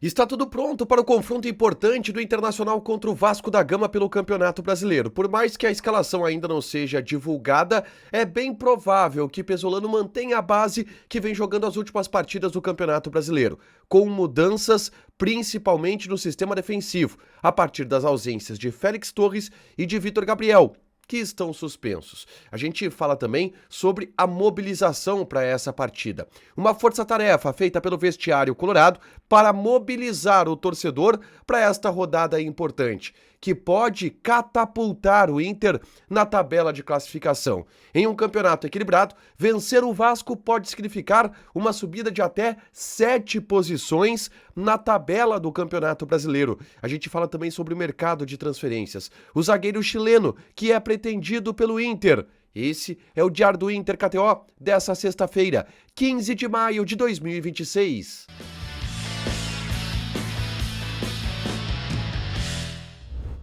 Está tudo pronto para o confronto importante do Internacional contra o Vasco da Gama pelo Campeonato Brasileiro. Por mais que a escalação ainda não seja divulgada, é bem provável que Pesolano mantenha a base que vem jogando as últimas partidas do Campeonato Brasileiro, com mudanças principalmente no sistema defensivo, a partir das ausências de Félix Torres e de Vitor Gabriel, que estão suspensos. A gente fala também sobre a mobilização para essa partida. Uma força-tarefa feita pelo vestiário colorado para mobilizar o torcedor para esta rodada importante, que pode catapultar o Inter na tabela de classificação. Em um campeonato equilibrado, vencer o Vasco pode significar uma subida de até 7 posições na tabela do Campeonato Brasileiro. A gente fala também sobre o mercado de transferências. O zagueiro chileno, que é pretendido pelo Inter. Esse é o Diário do Inter KTO dessa sexta-feira, 15 de maio de 2026.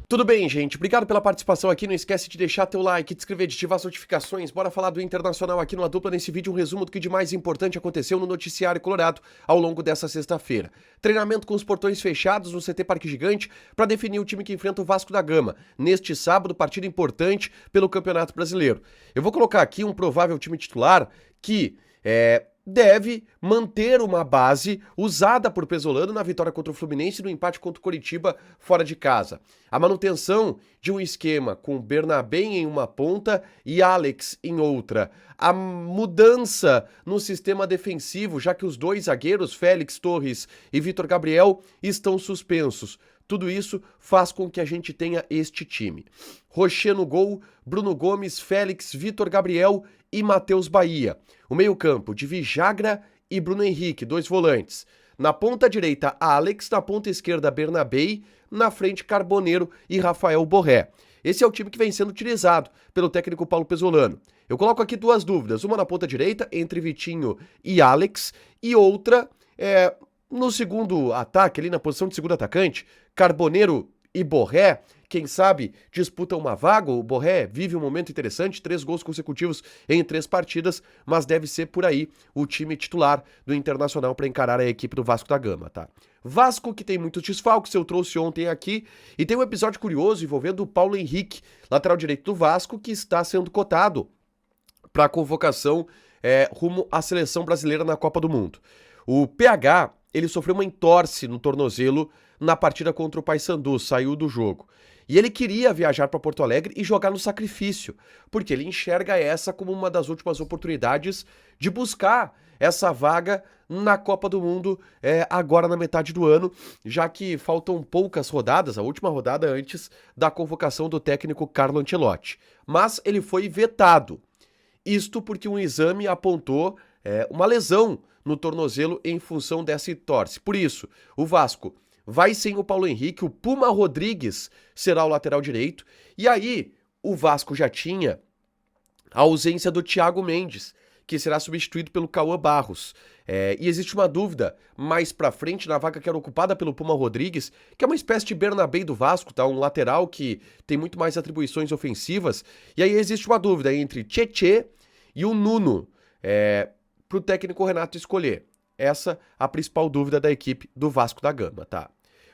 Tudo bem, gente? Obrigado pela participação aqui. Não esquece de deixar teu like, de inscrever, de ativar as notificações. Bora falar do Internacional aqui numa dupla nesse vídeo, um resumo do que de mais importante aconteceu no noticiário colorado ao longo dessa sexta-feira. Treinamento com os portões fechados no CT Parque Gigante para definir o time que enfrenta o Vasco da Gama. Neste sábado, partida importante pelo Campeonato Brasileiro. Eu vou colocar aqui um provável time titular que deve manter uma base usada por Pesolano na vitória contra o Fluminense e no empate contra o Coritiba fora de casa. A manutenção de um esquema com Bernabé em uma ponta e Alex em outra. A mudança no sistema defensivo, já que os dois zagueiros, Félix Torres e Vitor Gabriel, estão suspensos. Tudo isso faz com que a gente tenha este time. Rocher no gol, Bruno Gomes, Félix, Vitor Gabriel e Matheus Bahia. O meio-campo de Vijagra e Bruno Henrique, dois volantes. Na ponta direita, Alex, na ponta esquerda, Bernabé, na frente, Carboneiro e Rafael Borré. Esse é o time que vem sendo utilizado pelo técnico Paulo Pesolano. Eu coloco aqui duas dúvidas, uma na ponta direita, entre Vitinho e Alex, e outra no segundo ataque, ali na posição de segundo atacante, Carboneiro e Borré, quem sabe disputam uma vaga. O Borré vive um momento interessante, 3 gols consecutivos em 3 partidas, mas deve ser por aí o time titular do Internacional para encarar a equipe do Vasco da Gama, tá? Vasco que tem muitos desfalques, eu trouxe ontem aqui, e tem um episódio curioso envolvendo o Paulo Henrique, lateral direito do Vasco, que está sendo cotado para a convocação rumo à seleção brasileira na Copa do Mundo. O PH, ele sofreu uma entorse no tornozelo na partida contra o Paysandu, saiu do jogo. E ele queria viajar para Porto Alegre e jogar no sacrifício, porque ele enxerga essa como uma das últimas oportunidades de buscar essa vaga na Copa do Mundo agora na metade do ano, já que faltam poucas rodadas, a última rodada antes da convocação do técnico Carlo Ancelotti. Mas ele foi vetado. Isto porque um exame apontou uma lesão no tornozelo em função dessa entorse. Por isso, o Vasco vai sem o Paulo Henrique, o Puma Rodrigues será o lateral direito, e aí o Vasco já tinha a ausência do Thiago Mendes, que será substituído pelo Cauã Barros. E existe uma dúvida mais pra frente na vaga que era ocupada pelo Puma Rodrigues, que é uma espécie de Bernabé do Vasco, tá? Um lateral que tem muito mais atribuições ofensivas, e aí existe uma dúvida entre Tchê e o Nuno, pro técnico Renato escolher. Essa a principal dúvida da equipe do Vasco da Gama, tá?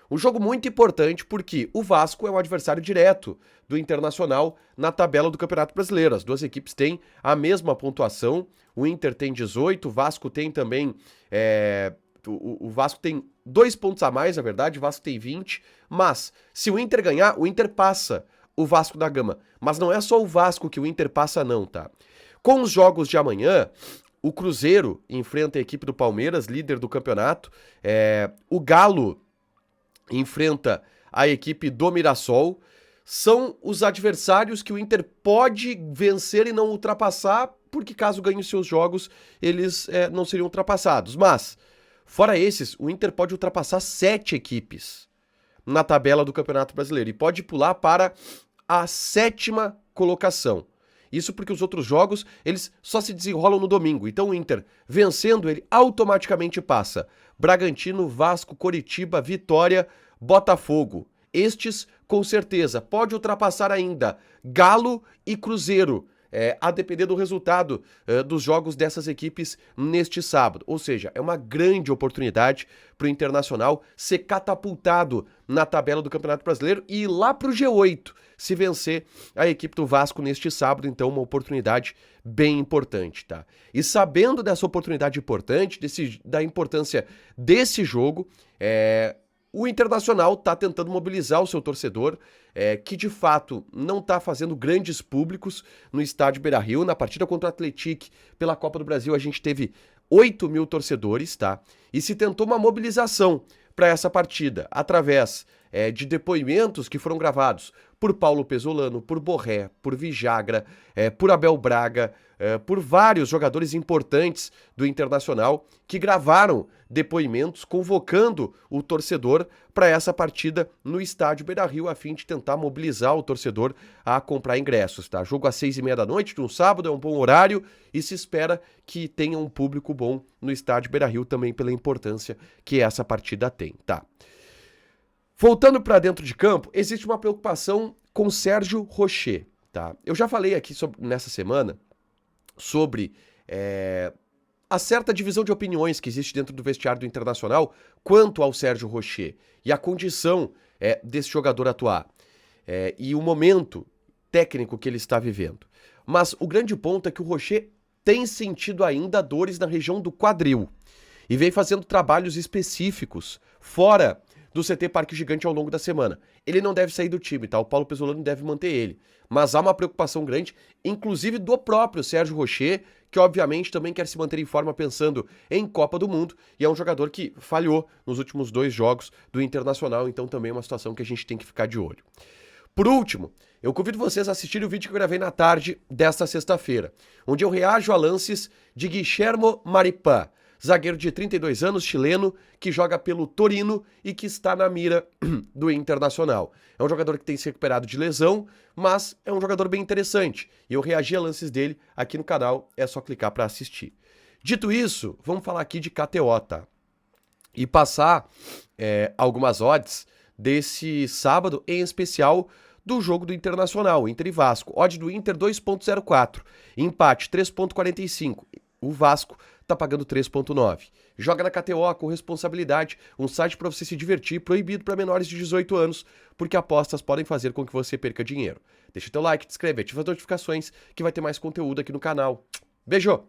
Um jogo muito importante porque o Vasco é um adversário direto do Internacional na tabela do Campeonato Brasileiro. As duas equipes têm a mesma pontuação. O Inter tem 18, o Vasco tem também... O Vasco tem 2 pontos a mais, na verdade, o Vasco tem 20. Mas, se o Inter ganhar, o Inter passa o Vasco da Gama. Mas não é só o Vasco que o Inter passa não, tá? Com os jogos de amanhã... O Cruzeiro enfrenta a equipe do Palmeiras, líder do campeonato. O Galo enfrenta a equipe do Mirassol. São os adversários que o Inter pode vencer e não ultrapassar, porque caso ganhe os seus jogos, eles não seriam ultrapassados. Mas, fora esses, o Inter pode ultrapassar 7 equipes na tabela do Campeonato Brasileiro e pode pular para a 7ª colocação. Isso porque os outros jogos, eles só se desenrolam no domingo. Então o Inter, vencendo, ele automaticamente passa. Bragantino, Vasco, Coritiba, Vitória, Botafogo. Estes, com certeza, pode ultrapassar ainda Galo e Cruzeiro. a depender do resultado dos jogos dessas equipes neste sábado. Ou seja, é uma grande oportunidade para o Internacional ser catapultado na tabela do Campeonato Brasileiro e ir lá para o G8, se vencer a equipe do Vasco neste sábado. Então, uma oportunidade bem importante, tá? E sabendo dessa oportunidade importante, da importância desse jogo, o Internacional está tentando mobilizar o seu torcedor, que de fato não está fazendo grandes públicos no estádio Beira-Rio. Na partida contra o Atlético pela Copa do Brasil, a gente teve 8 mil torcedores, tá? E se tentou uma mobilização para essa partida através de depoimentos que foram gravados por Paulo Pesolano, por Borré, por Vijagra, por Abel Braga, por vários jogadores importantes do Internacional que gravaram depoimentos convocando o torcedor para essa partida no estádio Beira-Rio, a fim de tentar mobilizar o torcedor a comprar ingressos, tá? Jogo às 6h30 da noite, de um sábado, é um bom horário e se espera que tenha um público bom no estádio Beira-Rio também pela importância que essa partida tem, tá? Voltando para dentro de campo, existe uma preocupação com Sérgio Rocher, tá? Eu já falei aqui nessa semana sobre a certa divisão de opiniões que existe dentro do vestiário do Internacional quanto ao Sérgio Rocher e a condição desse jogador atuar e o momento técnico que ele está vivendo. Mas o grande ponto é que o Rocher tem sentido ainda dores na região do quadril e vem fazendo trabalhos específicos fora do CT Parque Gigante ao longo da semana. Ele não deve sair do time, tá? O Paulo Pesolano deve manter ele. Mas há uma preocupação grande, inclusive do próprio Sérgio Rocher, que obviamente também quer se manter em forma pensando em Copa do Mundo, e é um jogador que falhou nos últimos 2 jogos do Internacional, então também é uma situação que a gente tem que ficar de olho. Por último, eu convido vocês a assistirem o vídeo que eu gravei na tarde desta sexta-feira, onde eu reajo a lances de Guillermo Maripán, zagueiro de 32 anos, chileno, que joga pelo Torino e que está na mira do Internacional. É um jogador que tem se recuperado de lesão, mas é um jogador bem interessante. E eu reagi a lances dele aqui no canal, é só clicar para assistir. Dito isso, vamos falar aqui de KTO, tá? E passar algumas odds desse sábado, em especial do jogo do Internacional, Inter e Vasco. Odd do Inter 2.04, empate 3.45. O Vasco tá pagando 3.9. Joga na KTO com responsabilidade, um site para você se divertir, proibido para menores de 18 anos, porque apostas podem fazer com que você perca dinheiro. Deixa teu like, te inscreve, ativa as notificações, que vai ter mais conteúdo aqui no canal. Beijo!